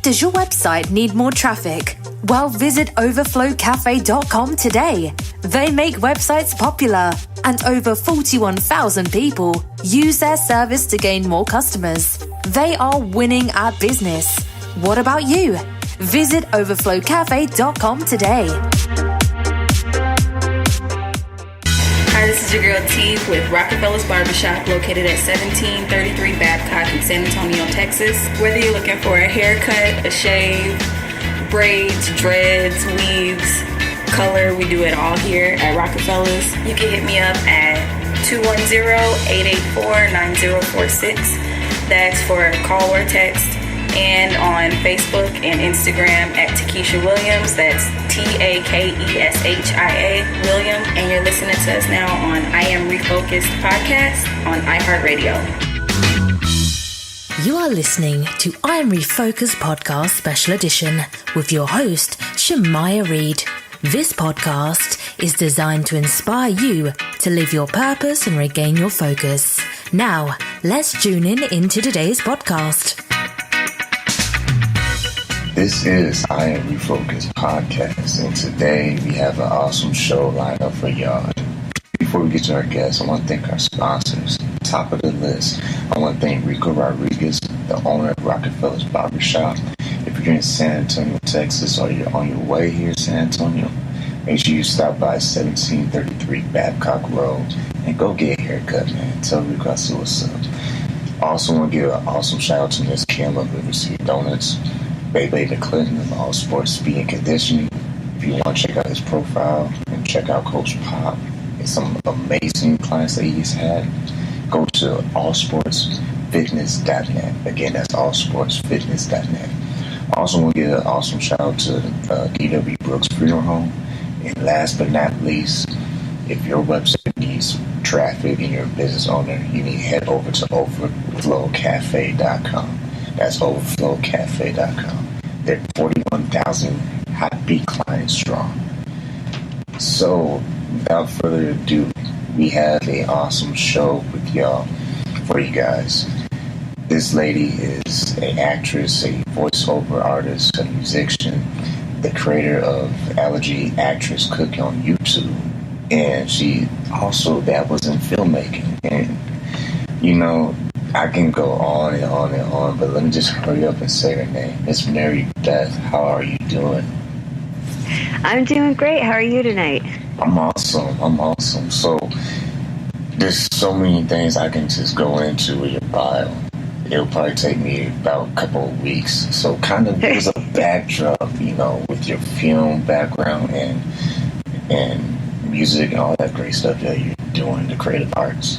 Does your website need more traffic? Well, visit overflowcafe.com today. They make websites popular, and over 41,000 people use their service to gain more customers. They are winning at business. What about you? Visit overflowcafe.com today. Hi, this is your girl T with Rockefeller's Barbershop, located at 1733 Babcock in San Antonio, Texas. Whether you're looking for a haircut, a shave, braids, dreads, weaves, color, we do it all here at Rockefeller's. You can hit me up at 210-884-9046. That's for call or text. And on Facebook and Instagram at Takesha Williams. That's TAKESHIA William. And you're listening to us now on I Am Refocused podcast on iHeartRadio. You are listening to I Am Refocused podcast special edition with your host, Shemaya Reed. This podcast is designed to inspire you to live your purpose and regain your focus. Now, let's tune in into today's podcast. This is I Am Refocused podcast, and today we have an awesome show lined up for y'all. Before we get to our guests, I want to thank our sponsors. Top of the list, I want to thank Rico Rodriguez, the owner of Rockefeller's Barbershop. If you're in San Antonio, Texas, or you're on your way here to San Antonio, make sure you stop by 1733 Babcock Road and go get a haircut, man. Tell Rico I see what's up. I also want to give an awesome shout out to Miss Kim of River City Donuts, Baby Clinton of All Sports Speed and Conditioning. If you want to check out his profile and check out Coach Pop and some amazing clients that he's had, go to allsportsfitness.net. Again, that's allsportsfitness.net. I also want to give an awesome shout out to DW Brooks Funeral Home. And last but not least, if your website needs traffic and you're a business owner, you need to head over to overflowcafe.com. That's overflowcafe.com. They're 41,000 hot beat clients strong. So, without further ado, we have an awesome show with y'all for you guys. This lady is an actress, a voiceover artist, a musician, the creator of Allergy Actress Cooking on YouTube, and she also dabbles in filmmaking. And, you know, I can go on and on and on, but let me just hurry up and say her name. Miss Mary Beth, how are you doing? I'm doing great. How are you tonight? I'm awesome. So, there's so many things I can just go into with your bio. It'll probably take me about a couple of weeks. So, kind of give us a backdrop, you know, with your film background and music and all that great stuff that you're doing, the creative arts.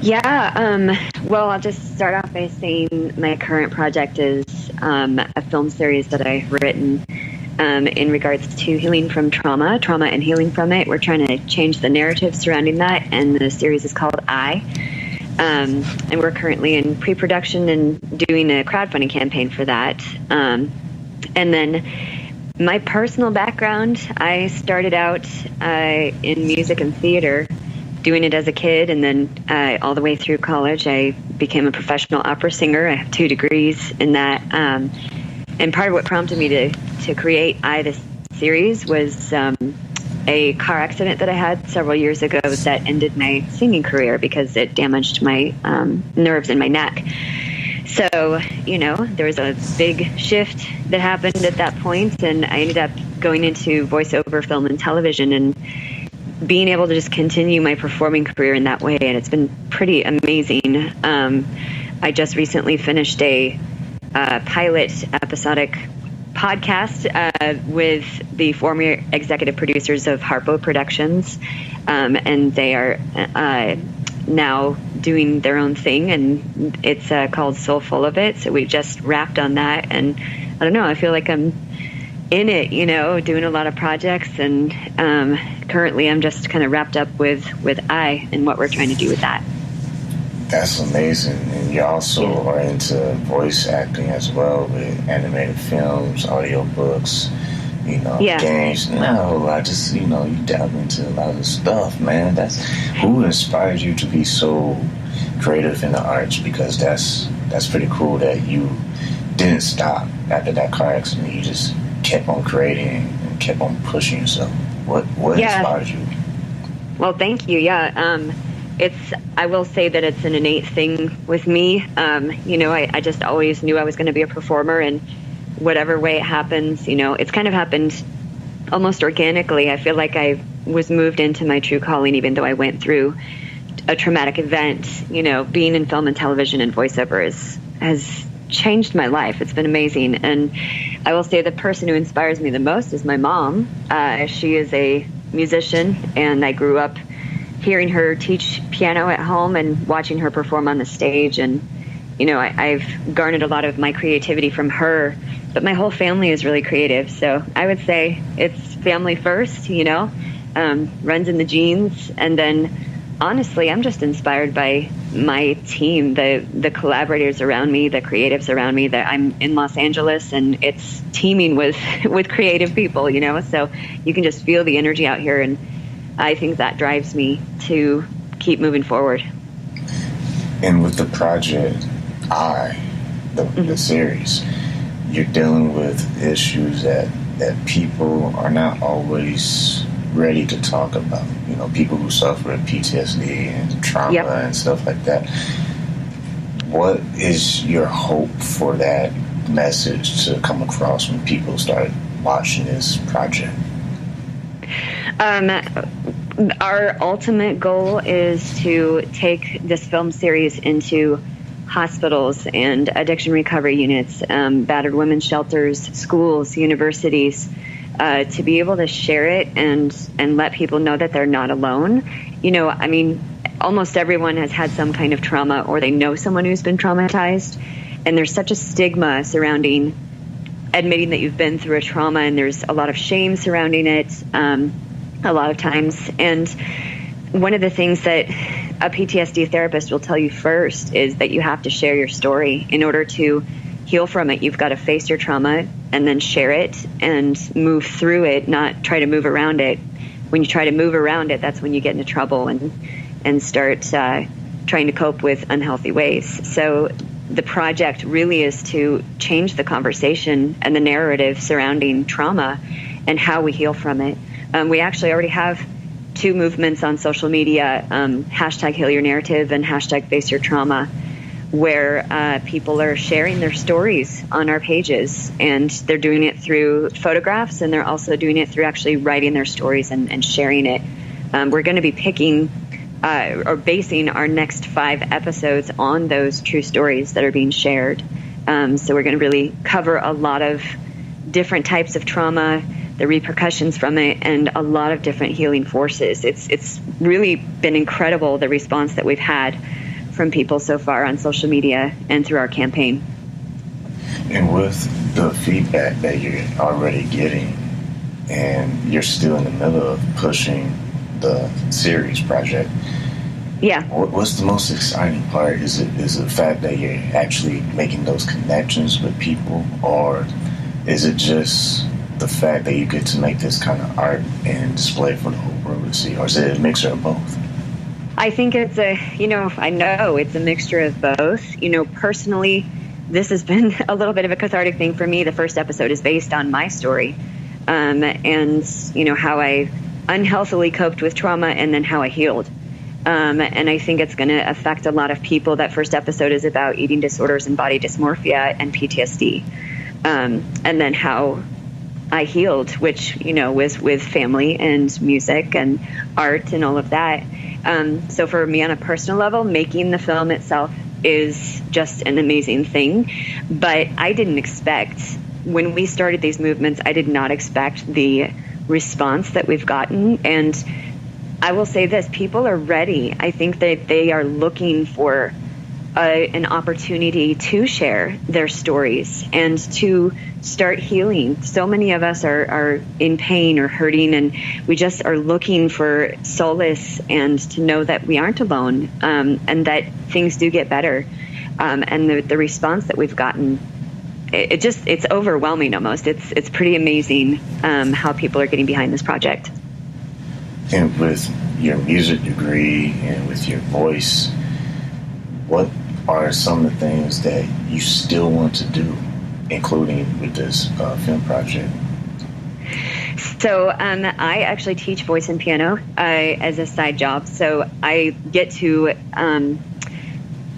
Yeah, well, I'll just start off by saying my current project is a film series that I've written in regards to healing from trauma and healing from it. We're trying to change the narrative surrounding that, and the series is called I. And we're currently in pre-production and doing a crowdfunding campaign for that. And then my personal background, I started out in music and theater, doing it as a kid, and then all the way through college, I became a professional opera singer. I have 2 degrees in that. And part of what prompted me to create this series was a car accident that I had several years ago that ended my singing career because it damaged my nerves in my neck. So, you know, there was a big shift that happened at that point, and I ended up going into voiceover, film, and television, and being able to just continue my performing career in that way, and it's been pretty amazing. I just recently finished a pilot episodic podcast with the former executive producers of Harpo Productions, and they are now doing their own thing, and it's called Soul Full of It. So we just wrapped on that, and I don't know, I feel like I'm in it, you know, doing a lot of projects, and currently I'm just kind of wrapped up with I and what we're trying to do with that. That's amazing. And you also are into voice acting as well, with animated films, audiobooks, you know, games. No, I just, you know, you delve into a lot of stuff, man. That's who inspired you to be so creative in the arts, because that's pretty cool that you didn't stop after that car accident. You just kept on creating and kept on pushing yourself. What inspired you? Well, thank you. Yeah. I will say that it's an innate thing with me. I just always knew I was going to be a performer, and whatever way it happens, it's kind of happened almost organically. I feel like I was moved into my true calling, even though I went through a traumatic event. Being in film and television and voiceover has changed my life. It's been amazing. And I will say the person who inspires me the most is my mom. She is a musician, and I grew up hearing her teach piano at home and watching her perform on the stage. And, I've garnered a lot of my creativity from her, but my whole family is really creative. So I would say it's family first, runs in the genes. And then honestly, I'm just inspired by my team, the collaborators around me, the creatives around me. That I'm in Los Angeles, and it's teeming with creative people, so you can just feel the energy out here. And I think that drives me to keep moving forward. And with the project, the series, you're dealing with issues that people are not always ready to talk about. People who suffer with PTSD and trauma and stuff like that. What is your hope for that message to come across when people start watching this project? Our ultimate goal is to take this film series into hospitals and addiction recovery units, battered women's shelters, schools, universities, to be able to share it and let people know that they're not alone. Almost everyone has had some kind of trauma, or they know someone who's been traumatized, and there's such a stigma surrounding admitting that you've been through a trauma, and there's a lot of shame surrounding it a lot of times. And one of the things that a PTSD therapist will tell you first is that you have to share your story. In order to heal from it, you've got to face your trauma and then share it and move through it, not try to move around it. When you try to move around it, that's when you get into trouble and start trying to cope with unhealthy ways. So the project really is to change the conversation and the narrative surrounding trauma and how we heal from it. We actually already have 2 movements on social media, hashtag Heal Your Narrative and hashtag Face Your Trauma, where people are sharing their stories on our pages, and they're doing it through photographs, and they're also doing it through actually writing their stories and sharing it. We're going to be picking or basing our next 5 episodes on those true stories that are being shared. So we're going to really cover a lot of different types of trauma, the repercussions from it, and a lot of different healing forces. It's really been incredible, the response that we've had from people so far on social media and through our campaign. And with the feedback that you're already getting, and you're still in the middle of pushing the series project, what's the most exciting part? Is it the fact that you're actually making those connections with people, or is it just the fact that you get to make this kind of art and display for the whole world to see, or is it a mixture of both? I think it's I know it's a mixture of both. Personally, this has been a little bit of a cathartic thing for me. The first episode is based on my story, and how I unhealthily coped with trauma and then how I healed. And I think it's going to affect a lot of people. That first episode is about eating disorders and body dysmorphia and PTSD, and then how I healed, which, was with family and music and art and all of that. So for me on a personal level, making the film itself is just an amazing thing. But I didn't expect, when we started these movements, I did not expect the response that we've gotten. And I will say this, people are ready. I think that they are looking for an opportunity to share their stories and to start healing. So many of us are in pain or hurting, and we just are looking for solace and to know that we aren't alone, and that things do get better. And the response that we've gotten, it's overwhelming almost. It's pretty amazing how people are getting behind this project. And with your music degree and with your voice, what are some of the things that you still want to do including with this film project? So I actually teach voice and piano as a side job. So I get to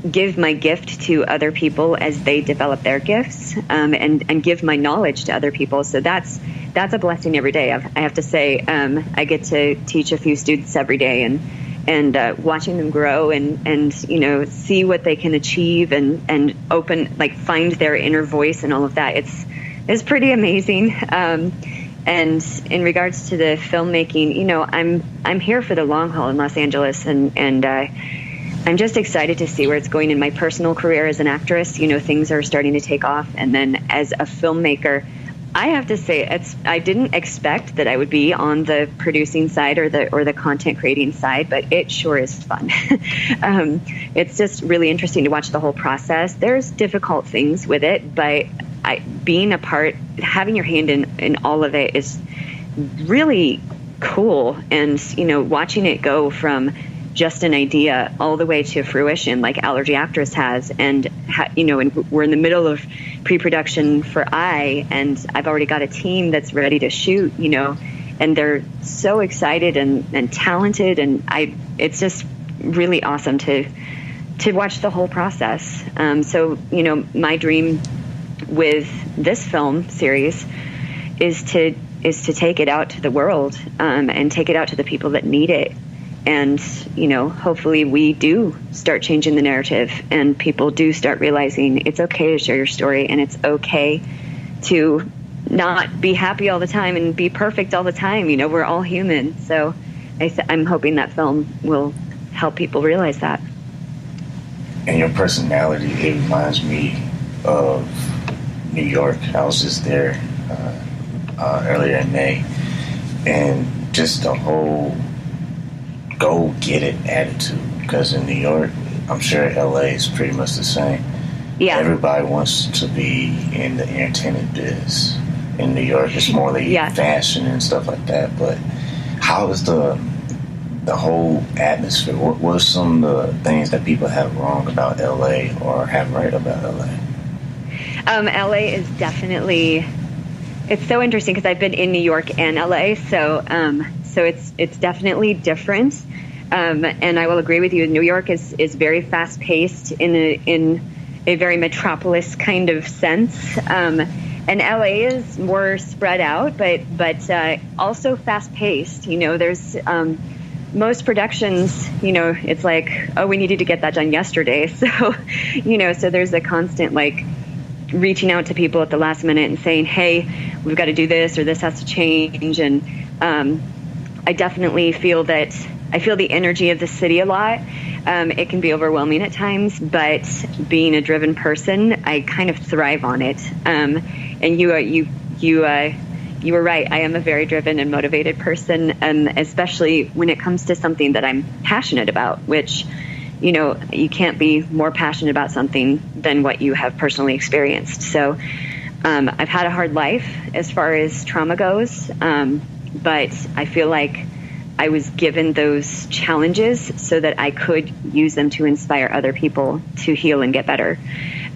give my gift to other people as they develop their gifts, and give my knowledge to other people. So that's a blessing every day. I have to say, I get to teach a few students every day, and watching them grow and see what they can achieve and find their inner voice and all of that. It's pretty amazing. And in regards to the filmmaking, I'm here for the long haul in Los Angeles, and I'm just excited to see where it's going in my personal career as an actress. Things are starting to take off, and then as a filmmaker, I have to say I didn't expect that I would be on the producing side or the content creating side, but it sure is fun. It's just really interesting to watch the whole process. There's difficult things with it, but being a part, having your hand in all of it is really cool. And, watching it go from just an idea all the way to fruition, like Allergy Actress has, and we're in the middle of pre-production for and I've already got a team that's ready to shoot, and they're so excited and talented, and it's just really awesome to watch the whole process. So my dream with this film series is to take it out to the world, and take it out to the people that need it. And, hopefully we do start changing the narrative, and people do start realizing it's okay to share your story, and it's okay to not be happy all the time and be perfect all the time. We're all human. So I'm hoping that film will help people realize that. And your personality, it reminds me of New York. I was just there earlier in May, and just the whole go get it attitude. Because in New York, I'm sure LA is pretty much the same. Yeah. Everybody wants to be in the entertainment biz. In New York, it's more like fashion and stuff like that. But how is the whole atmosphere? What are some of the things that people have wrong about LA or have right about LA? LA is definitely, it's so interesting because I've been in New York and LA, so it's definitely different. And I will agree with you. New York is very fast paced in a very metropolis kind of sense. And LA is more spread out, but also fast paced. There's most productions, it's like, oh, we needed to get that done yesterday. So, so there's a constant reaching out to people at the last minute and saying, hey, we've got to do this, or this has to change. And I definitely feel the energy of the city a lot. It can be overwhelming at times, but being a driven person, I kind of thrive on it. And you were right. I am a very driven and motivated person, especially when it comes to something that I'm passionate about, which, you can't be more passionate about something than what you have personally experienced. So I've had a hard life as far as trauma goes, but I feel like I was given those challenges so that I could use them to inspire other people to heal and get better.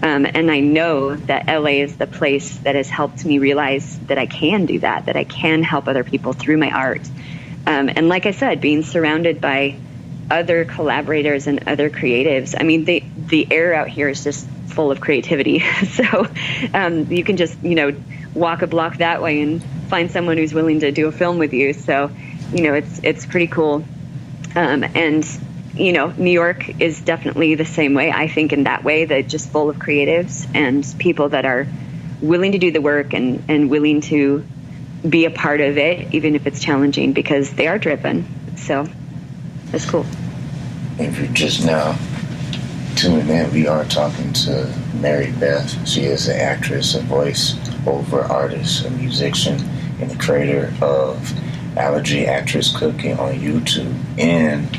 And I know that LA is the place that has helped me realize that I can do that I can help other people through my art. And like I said, being surrounded by other collaborators and other creatives. I mean, the air out here is just full of creativity. So you can just, walk a block that way and find someone who's willing to do a film with you. So, it's pretty cool. And, New York is definitely the same way, I think, in that way, that just full of creatives and people that are willing to do the work and willing to be a part of it, even if it's challenging, because they are driven. So it's cool. If you're just now tuning in, we are talking to Mary Beth. She is an actress, a voice-over artist, a musician, and the creator of Allergy Actress Cooking on YouTube, and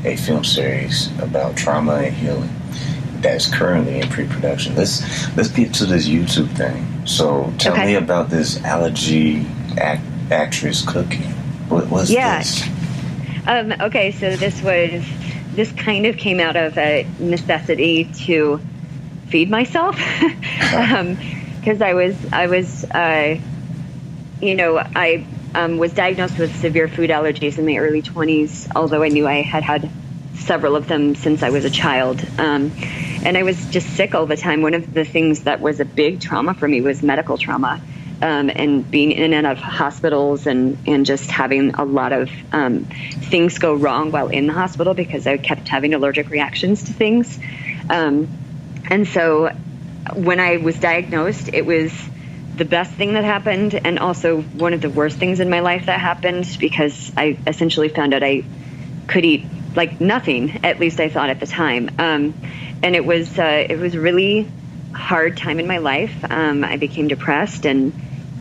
a film series about trauma and healing that's currently in pre-production. Let's get to this YouTube thing. So tell me about this Allergy Actress Cooking. What was this? Okay, so this kind of came out of a necessity to feed myself. because I was diagnosed with severe food allergies in my early 20s, although I knew I had several of them since I was a child. And I was just sick all the time. One of the things that was a big trauma for me was medical trauma, and being in and out of hospitals and just having a lot of things go wrong while in the hospital because I kept having allergic reactions to things. And so when I was diagnosed, it was the best thing that happened, and also one of the worst things in my life that happened, because I essentially found out I could eat like nothing, at least I thought at the time. And it was a really hard time in my life. I became depressed, and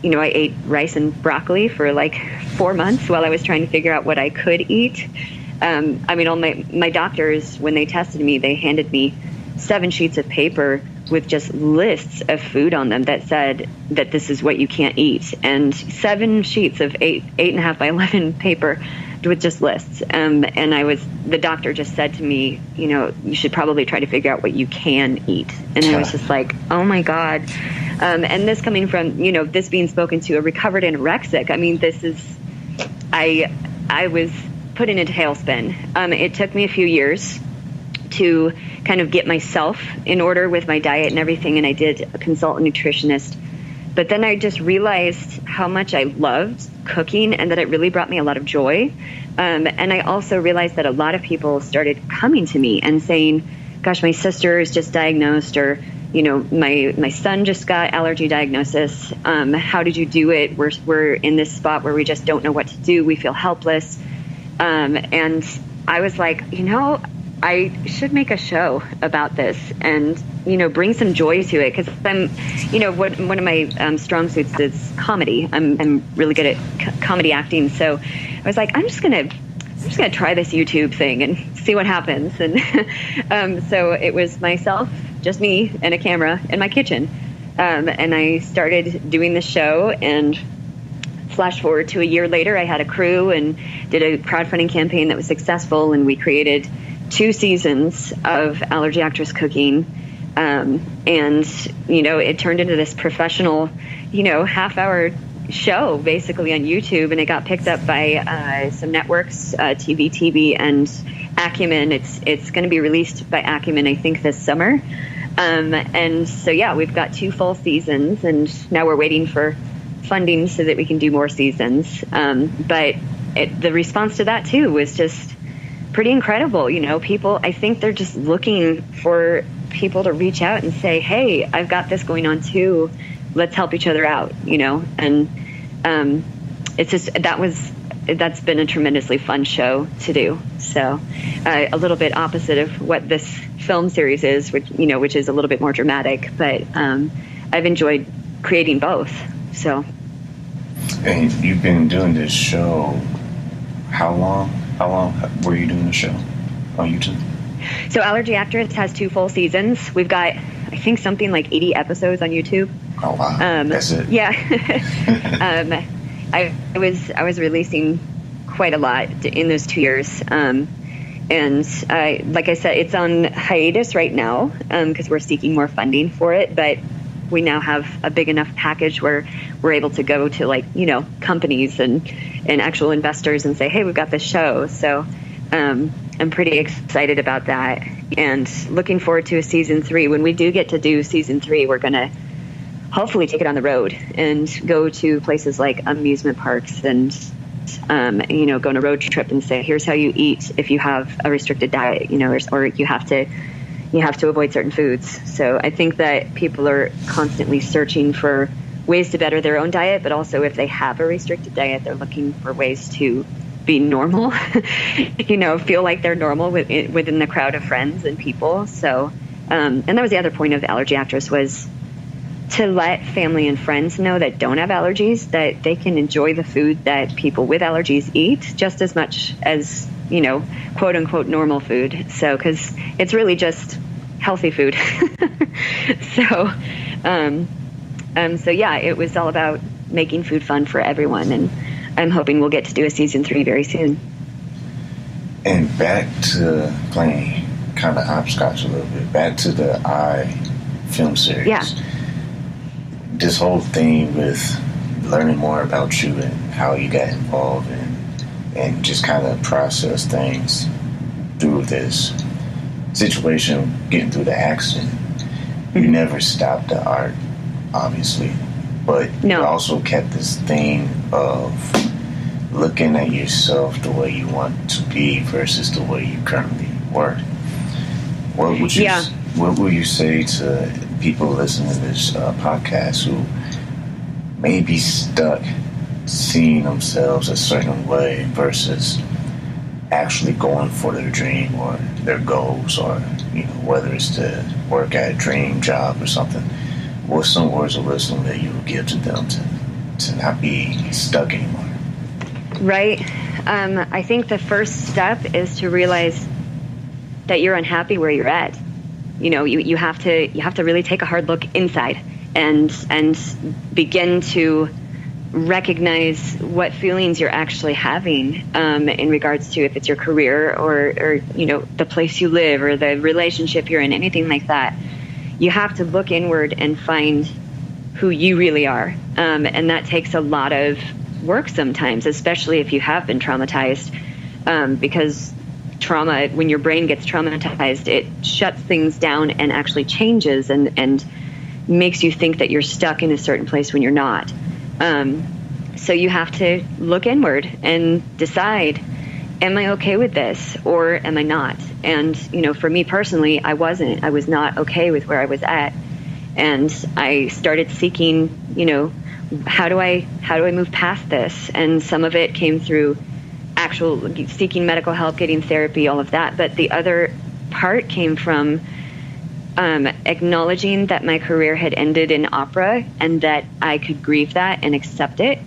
I ate rice and broccoli for like 4 months while I was trying to figure out what I could eat. All my doctors, when they tested me, they handed me 7 sheets of paper with just lists of food on them that said that this is what you can't eat, and 7 sheets of 8.5 by 11 paper with just lists. And the doctor just said to me, you should probably try to figure out what you can eat. And I was just like, oh my God. And this coming from, this being spoken to a recovered anorexic, I was put in a tailspin. It took me a few years to kind of get myself in order with my diet and everything, and I did consult a nutritionist. But then I just realized how much I loved cooking and that it really brought me a lot of joy. And I also realized that a lot of people started coming to me and saying, gosh, my sister is just diagnosed, or, my son just got allergy diagnosis. How did you do it? We're in this spot where we just don't know what to do. We feel helpless. And I was like, I should make a show about this and, bring some joy to it. Because I'm, one of my strong suits is comedy. I'm really good at comedy acting. So I was like, I'm just gonna try this YouTube thing and see what happens. And so it was myself, just me and a camera in my kitchen. And I started doing the show, and flash forward to a year later, I had a crew and did a crowdfunding campaign that was successful. And we created 2 seasons of Allergy Actress Cooking. And, it turned into this professional, half-hour show basically on YouTube, and it got picked up by some networks, TV, and Acumen. It's going to be released by Acumen, I think, this summer. And so, we've got 2 full seasons, and now we're waiting for funding so that we can do more seasons. But the response to that, too, was just pretty incredible. People, I think they're just looking for people to reach out and say, hey, I've got this going on too. Let's help each other out, and it's just, that's been a tremendously fun show to do. So a little bit opposite of what this film series is, which is a little bit more dramatic, but I've enjoyed creating both. So. And you've been doing this show, how long? How long were you doing the show on YouTube? So Allergy Actress has 2 full seasons. We've got, I think, something like 80 episodes on YouTube. Oh, wow. That's it. Yeah. I was releasing quite a lot in those 2 years. And like I said, it's on hiatus right now because we're seeking more funding for it. But we now have a big enough package where we're able to go to companies and actual investors and say, hey, we've got this show. So I'm pretty excited about that, and looking forward to a season 3. When we do get to do season 3, we're going to hopefully take it on the road and go to places like amusement parks and, go on a road trip and say, here's how you eat if you have a restricted diet, or you have to avoid certain foods. So I think that people are constantly searching for ways to better their own diet, but also if they have a restricted diet, they're looking for ways to be normal, feel like they're normal within the crowd of friends and people. So, and that was the other point of the Allergy Actress, was to let family and friends know that don't have allergies, that they can enjoy the food that people with allergies eat just as much as, quote unquote normal food. So, cause it's really just healthy food. So it was all about making food fun for everyone. And I'm hoping we'll get to do a season 3 very soon. And back to playing kind of hopscotch a little bit, back to the film series. Yeah. this whole thing with learning more about you and how you got involved and just kind of process things through this situation, getting through the accident. You never stopped the art, obviously, but you also kept this thing of looking at yourself the way you want to be versus the way you currently work. What will you say to people listening to this podcast who may be stuck seeing themselves a certain way versus actually going for their dream or their goals, or whether it's to work at a dream job or something? What's some words of wisdom that you would give to them to not be stuck anymore? Right. I think the first step is to realize that you're unhappy where you're at. You have to really take a hard look inside and begin to recognize what feelings you're actually having in regards to if it's your career or the place you live or the relationship you're in, anything like that. You have to look inward and find who you really are, and that takes a lot of work sometimes, especially if you have been traumatized, because trauma, when your brain gets traumatized, it shuts things down and actually changes and makes you think that you're stuck in a certain place when you're not. So you have to look inward and decide, am I okay with this or am I not? And, for me personally, I was not okay with where I was at. And I started seeking, how do I move past this? And some of it came through actual seeking medical help, getting therapy, all of that. But the other part came from acknowledging that my career had ended in opera and that I could grieve that and accept it.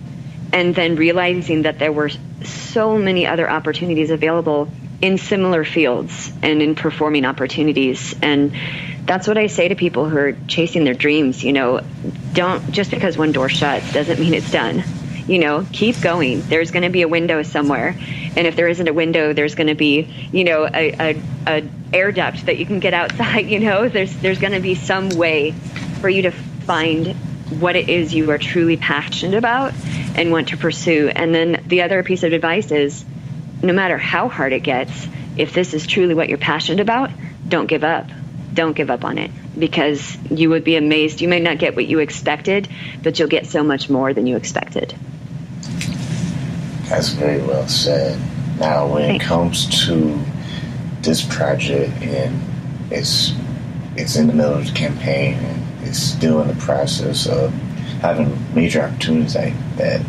And then realizing that there were so many other opportunities available in similar fields and in performing opportunities. And that's what I say to people who are chasing their dreams. Don't, just because one door shuts doesn't mean it's done. Keep going. There's going to be a window somewhere. And if there isn't a window, there's going to be, a air duct that you can get outside. There's going to be some way for you to find what it is you are truly passionate about and want to pursue. And then the other piece of advice is, no matter how hard it gets, if this is truly what you're passionate about, don't give up. Don't give up on it, because you would be amazed. You may not get what you expected, but you'll get so much more than you expected. That's very well said. Now, when it comes to this project, and it's in the middle of the campaign, and it's still in the process of having major opportunities that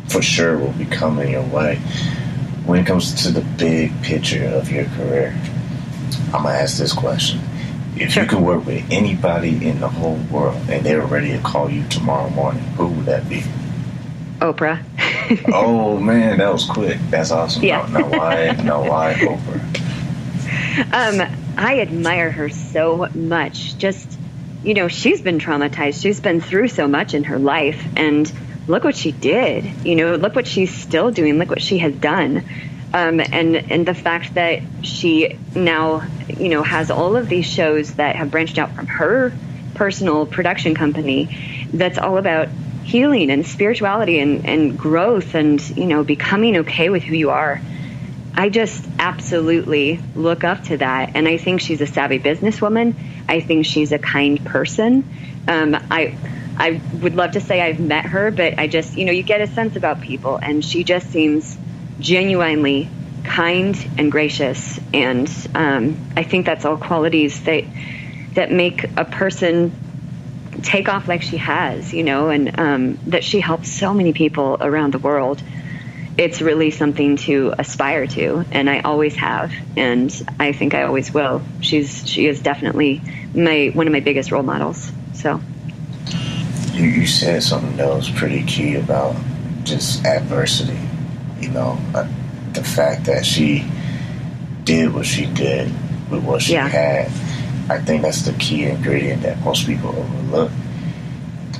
for sure will be coming your way. When it comes to the big picture of your career, I'm going to ask this question. If you could work with anybody in the whole world and they were ready to call you tomorrow morning, who would that be? Oprah. Oh, man, that was quick. That's awesome. Yeah. Now why Oprah? I admire her so much. Just, she's been traumatized. She's been through so much in her life. And look what she did. Look what she's still doing. Look what she has done. And the fact that she now, has all of these shows that have branched out from her personal production company that's all about healing and spirituality and growth and, becoming okay with who you are. I just absolutely look up to that. And I think she's a savvy businesswoman. I think she's a kind person. I would love to say I've met her, but I just, you get a sense about people, and she just seems genuinely kind and gracious. And I think that's all qualities that make a person take off like she has, and that she helps so many people around the world. It's really something to aspire to, and I always have, and I think I always will. She is definitely one of my biggest role models. So you said something that was pretty key about just adversity. The fact that she did what she did with what she had. I think that's the key ingredient that most people overlook.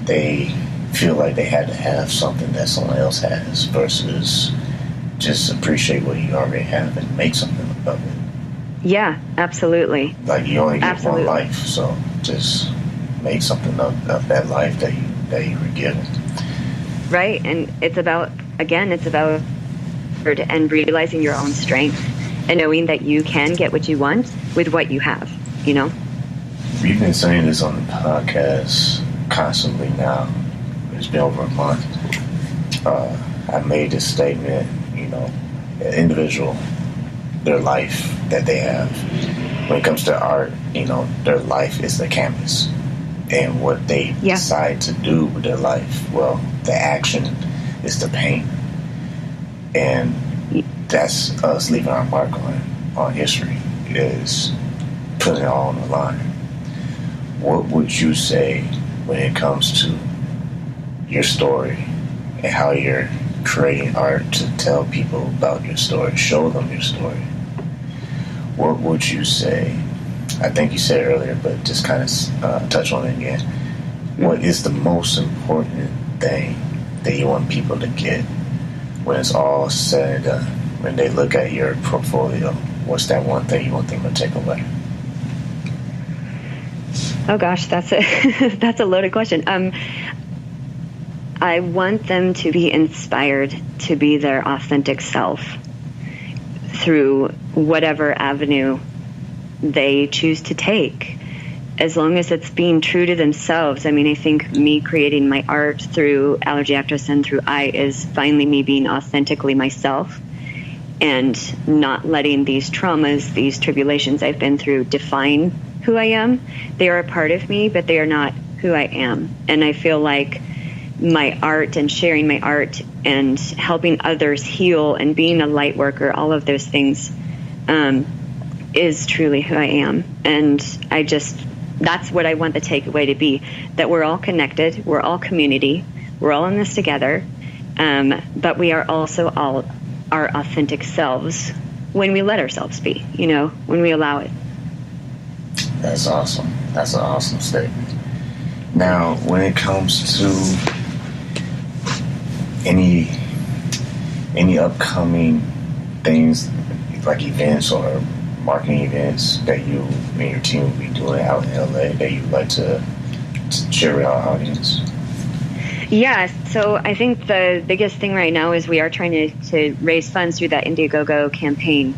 They feel like they had to have something that someone else has versus just appreciate what you already have and make something of it. Yeah, absolutely. Like, you only get one life, so just make something of that life that you were given. Right, and it's about and realizing your own strength and knowing that you can get what you want with what you have, you know? We've been saying this on the podcast constantly now. It's been over a month. I made this statement, you know, an individual, their life that they have. When it comes to art, you know, their life is the canvas. And what they decide to do with their life, well, the action is the paint. And that's us leaving our mark on history, is putting it all on the line. What would you say when it comes to your story and how you're creating art to tell people about your story, show them your story? What would you say? I think you said it earlier, but just kind of touch on it again. What is the most important thing that you want people to get when it's all said and done? When they look at your portfolio, what's that one thing you want them to take away? Oh gosh, that's a loaded question. I want them to be inspired to be their authentic self through whatever avenue they choose to take, as long as it's being true to themselves. I mean, I think me creating my art through Allergy Actress and through is finally me being authentically myself and not letting these traumas, these tribulations I've been through define who I am. They are a part of me, but they are not who I am. And I feel like my art and sharing my art and helping others heal and being a light worker, all of those things is truly who I am. And that's what I want the takeaway to be, that we're all connected, we're all community, we're all in this together, but we are also all our authentic selves when we let ourselves be, you know, when we allow it. That's awesome. That's an awesome statement. Now, when it comes to any upcoming things, like events or marketing events that you and your team will be doing out in LA that you'd like to share with our audience? Yeah, so I think the biggest thing right now is we are trying to raise funds through that Indiegogo campaign.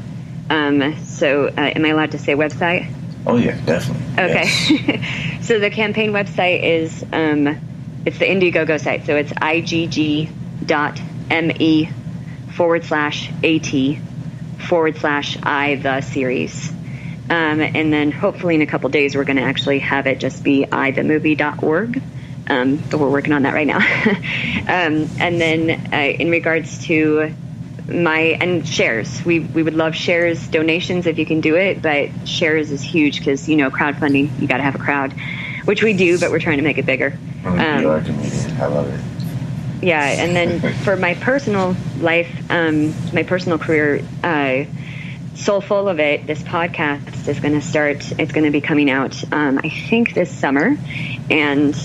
So am I allowed to say website? Oh, yeah, definitely. Okay. Yes. So the campaign website is, it's the Indiegogo site. So it's igg.me/at/I the series. And then hopefully in a couple days we're going to actually have it just be ithemovie.org. But we're working on that right now. And then in regards to and shares, we would love shares, donations if you can do it, but shares is huge because, you know, crowdfunding, you got to have a crowd, which we do, but we're trying to make it bigger. You are a comedian. I love it. Yeah, and then for my personal life, my personal career, so full of it, this podcast is going to start. It's going to be coming out, I think, this summer, and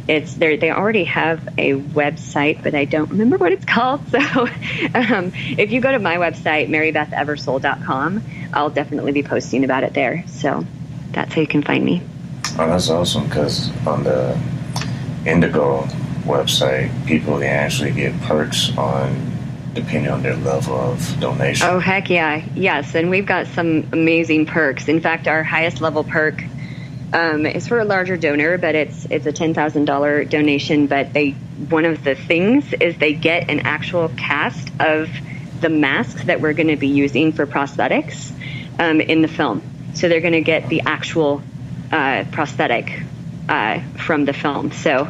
it's there. They already have a website, but I don't remember what it's called. So, if you go to my website, marybethEversole.com, I'll definitely be posting about it there. So that's how you can find me. Oh, that's awesome, because on the Indigo website, people can actually get perks depending on their level of donation. Oh, heck yeah. Yes, and we've got some amazing perks. In fact, our highest level perk is for a larger donor, but it's a $10,000 donation. But one of the things is they get an actual cast of the masks that we're going to be using for prosthetics in the film. So they're going to get the actual prosthetic from the film. So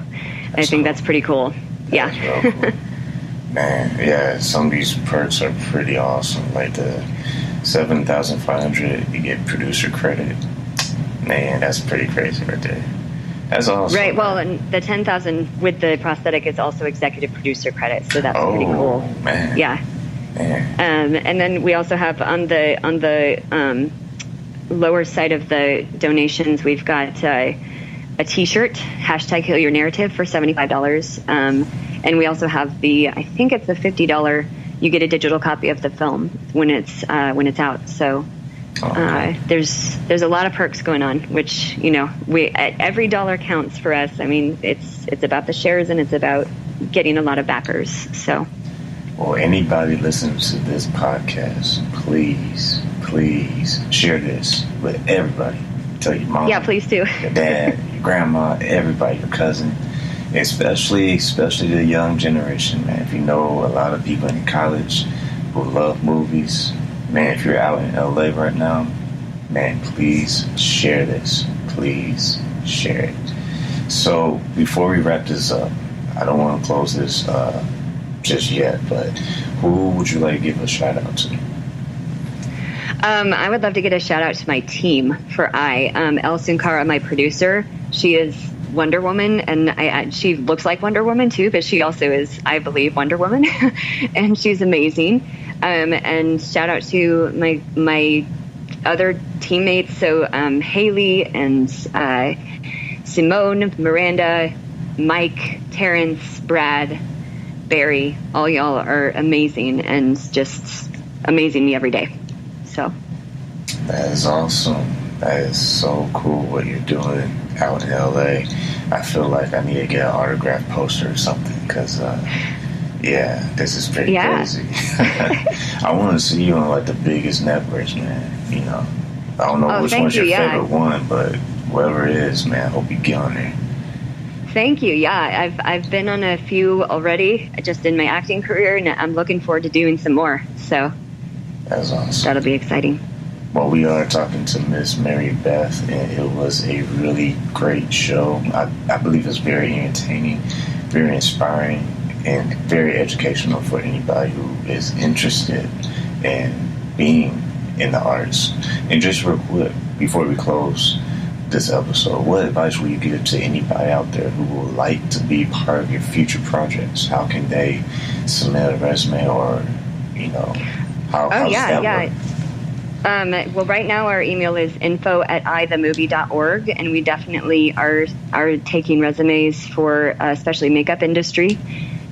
I think that's pretty cool. Yeah. Real cool. Man, yeah, some of these perks are pretty awesome. Like the $7,500, you get producer credit. Man, that's pretty crazy right there. That's awesome. Right. Well, and the $10,000 with the prosthetic is also executive producer credit, so that's pretty cool. Man. Yeah. Man. And then we also have on the lower side of the donations, we've got a T-shirt, #HealYourNarrative for $75. And we also have I think it's the $50, you get a digital copy of the film when it's out. So There's a lot of perks going on, which, you know, every dollar counts for us. I mean, it's about the shares and it's about getting a lot of backers. So, well, anybody listening to this podcast, please share this with everybody. Tell your mom, yeah, please do. Your dad, your grandma, everybody, your cousin, especially the young generation, man. If you know a lot of people in college who love movies, man, if you're out in LA right now, man, please share this. Please share it. So before we wrap this up, I don't want to close this just yet, but who would you like to give a shout out to? I would love to get a shout out to my team for El Sunkara, my producer. She is Wonder Woman, and she looks like Wonder Woman too, but she also is, I believe, Wonder Woman, and she's amazing. And shout out to my other teammates, so Haley and Simone, Miranda, Mike, Terrence, Brad, Barry. All y'all are amazing and just amazing me every day. So that is awesome. That is so cool what you're doing out in LA. I feel like I need to get an autographed poster or something because, this is pretty crazy. I want to see you on like the biggest networks, man. You know, I don't know which one's your favorite one, but whoever it is, man, I hope you get on there. Thank you. Yeah, I've been on a few already, just in my acting career, and I'm looking forward to doing some more. So that's awesome. That'll be exciting. Well, we are talking to Miss Mary Beth, and it was a really great show. I believe it's very entertaining, very inspiring, and very educational for anybody who is interested in being in the arts. And just real quick, before we close this episode, what advice will you give to anybody out there who would like to be part of your future projects? How can they submit a resume, or, you know, how does that work? Well, right now our email is info@ithemovie.org, and we definitely are taking resumes for especially makeup industry,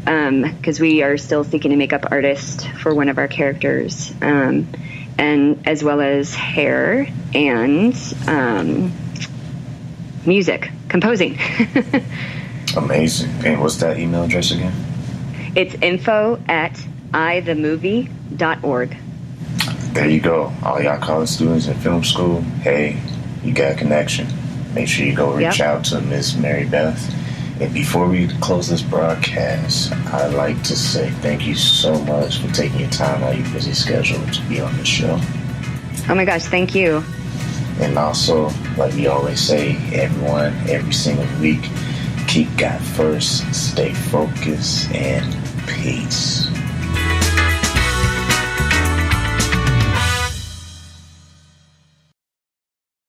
because we are still seeking a makeup artist for one of our characters, and as well as hair and music, composing. Amazing. And what's that email address again? It's info@ithemovie.org. There you go. All y'all college students in film school, hey, you got a connection. Make sure you go reach out to Miss Mary Beth. And before we close this broadcast, I'd like to say thank you so much for taking your time out of your busy schedule to be on the show. Oh my gosh, thank you. And also, like we always say, everyone, every single week, keep God first, stay focused, and peace.